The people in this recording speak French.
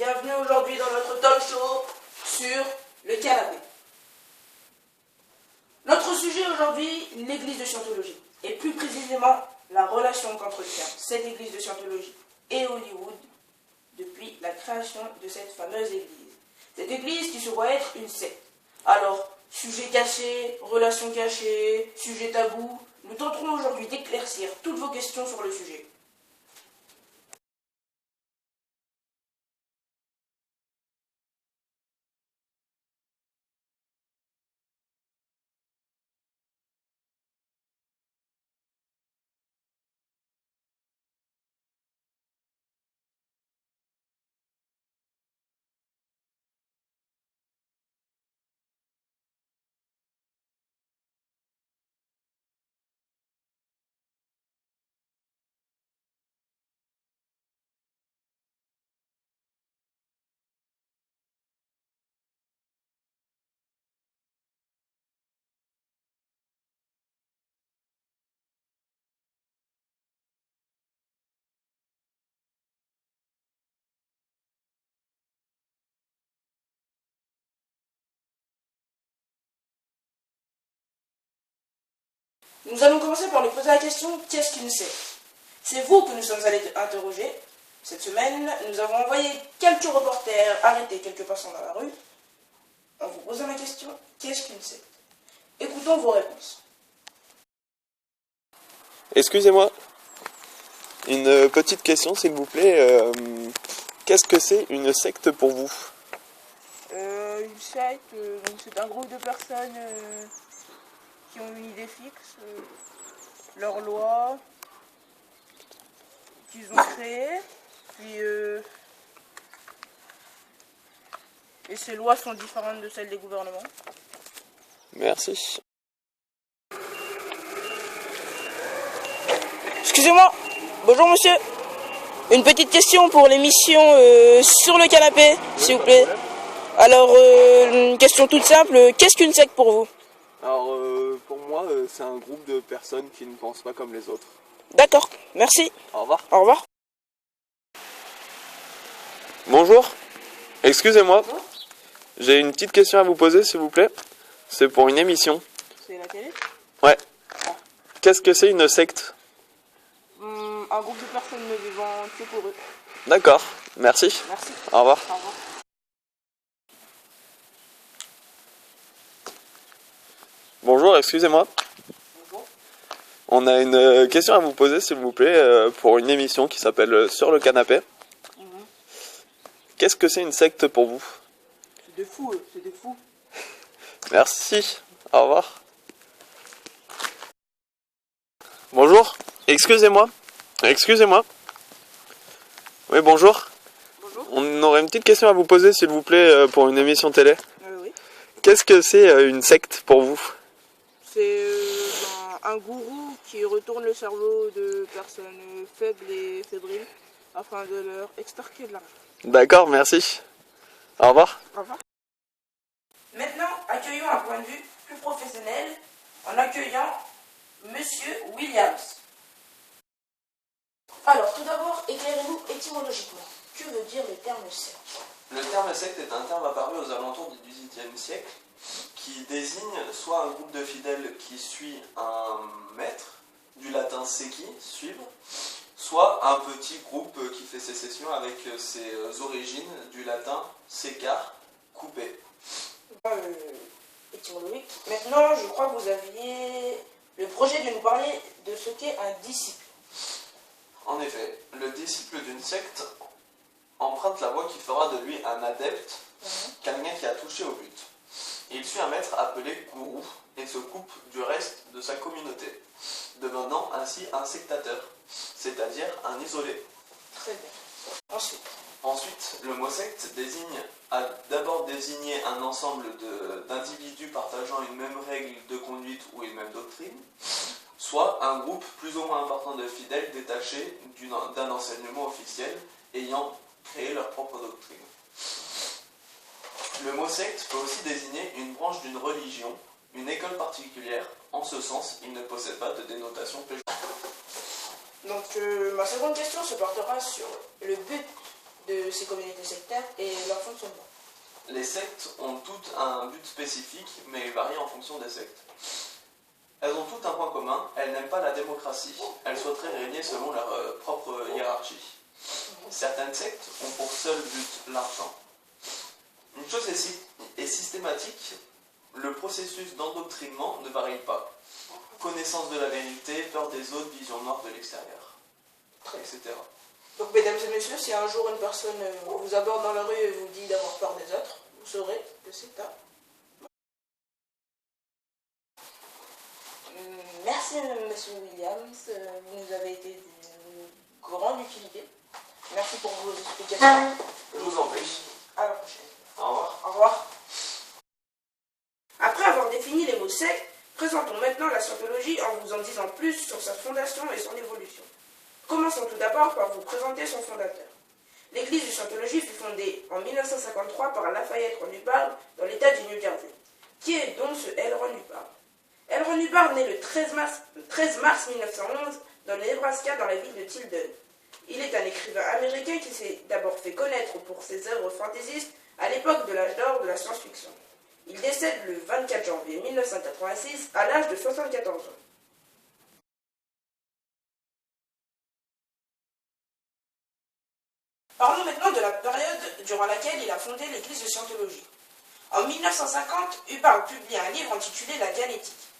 bienvenue aujourd'hui dans notre talk show sur le canapé. Notre sujet aujourd'hui, l'église de Scientologie, et plus précisément la relation qu'entretient cette église de Scientologie et Hollywood depuis la création de cette fameuse église. Cette église qui se voit être une secte. Alors, sujet caché, relations cachées, sujet tabou, nous tenterons aujourd'hui d'éclaircir toutes vos questions sur le sujet. Nous allons commencer par lui poser la question, qu'est-ce qu'une secte? C'est vous que nous sommes allés interroger. Cette semaine, nous avons envoyé quelques reporters arrêter quelques passants dans la rue en vous posant la question, qu'est-ce qu'une secte? Écoutons vos réponses. Excusez-moi, une petite question s'il vous plaît. Qu'est-ce que c'est une secte pour vous? Une secte, c'est un groupe de personnes qui ont une idée fixe, leurs lois qu'ils ont créées, puis et ces lois sont différentes de celles des gouvernements. Merci. Excusez-moi, bonjour monsieur. Une petite question pour l'émission sur le canapé, s'il vous plaît. Alors, une question toute simple, qu'est-ce qu'une secte pour vous? Alors, pour moi, c'est un groupe de personnes qui ne pensent pas comme les autres. D'accord, merci. Au revoir. Au revoir. Bonjour, excusez-moi. J'ai une petite question à vous poser, s'il vous plaît. C'est pour une émission. C'est la télé? Ouais. Qu'est-ce que c'est une secte? Un groupe de personnes ne vivant que pour eux. D'accord, merci. Merci. Au revoir. Au revoir. Bonjour, excusez-moi. Bonjour. On a une question à vous poser, s'il vous plaît, pour une émission qui s'appelle Sur le canapé. Qu'est-ce que c'est une secte pour vous? C'est des fous, c'est des fous. Merci, au revoir. Bonjour, excusez-moi. Excusez-moi. Oui, bonjour. Bonjour. On aurait une petite question à vous poser, s'il vous plaît, pour une émission télé. Oui. Qu'est-ce que c'est une secte pour vous? C'est un gourou qui retourne le cerveau de personnes faibles et fébriles afin de leur extorquer de l'argent. D'accord, merci. Au revoir. Au revoir. Maintenant, accueillons un point de vue plus professionnel en accueillant Monsieur Williams. Alors, tout d'abord, éclairez-nous étymologiquement. Que veut dire le terme secte? Le terme secte est un terme apparu aux alentours du XVIIIe siècle qui désigne soit un groupe de fidèles qui suit un maître, du latin seci, suivre, soit un petit groupe qui fait sécession avec ses origines, du latin secar, couper. Étymologique. Maintenant, je crois que vous aviez le projet de nous parler de ce qu'est un disciple. En effet, le disciple d'une secte emprunte la voie qui fera de lui un adepte, quelqu'un qui a touché au but. Il suit un maître appelé gourou et se coupe du reste de sa communauté, devenant ainsi un sectateur, c'est-à-dire un isolé. Très bien. Ensuite, le mot secte a d'abord désigné un ensemble d'individus partageant une même règle de conduite ou une même doctrine, soit un groupe plus ou moins important de fidèles détachés d'un enseignement officiel ayant créé leur propre doctrine. Le mot secte peut aussi désigner une branche d'une religion, une école particulière. En ce sens, il ne possède pas de dénotation péjorative. Donc, ma seconde question se portera sur le but de ces communautés sectaires et leur fonctionnement. Les sectes ont toutes un but spécifique, mais varient en fonction des sectes. Elles ont toutes un point commun, elles n'aiment pas la démocratie, elles souhaiteraient régner selon leur propre hiérarchie. Certaines sectes ont pour seul but l'argent. Une chose est systématique, le processus d'endoctrinement ne varie pas. Connaissance de la vérité, peur des autres, vision noire de l'extérieur, etc. Donc, mesdames et messieurs, si un jour une personne vous aborde dans la rue et vous dit d'avoir peur des autres, vous saurez que c'est un... Merci, monsieur Williams. Vous nous avez été d'une grande utilité. Merci pour vos explications. Je vous en prie. À la prochaine. Au revoir. Au revoir. Après avoir défini les mots sectes, présentons maintenant la scientologie en vous en disant plus sur sa fondation et son évolution. Commençons tout d'abord par vous présenter son fondateur. L'église de Scientologie fut fondée en 1953 par Lafayette Ron Hubbard dans l'état du New Jersey. Qui est donc ce L. Ron Hubbard? L. Ron Hubbard naît le 13 mars 1911 dans le Nebraska dans la ville de Tilden. Il est un écrivain américain qui s'est d'abord fait connaître pour ses œuvres fantaisistes à l'époque de l'âge d'or de la science-fiction. Il décède le 24 janvier 1986 à l'âge de 74 ans. Parlons maintenant de la période durant laquelle il a fondé l'église de Scientologie. En 1950, Hubbard publie un livre intitulé La Dianétique.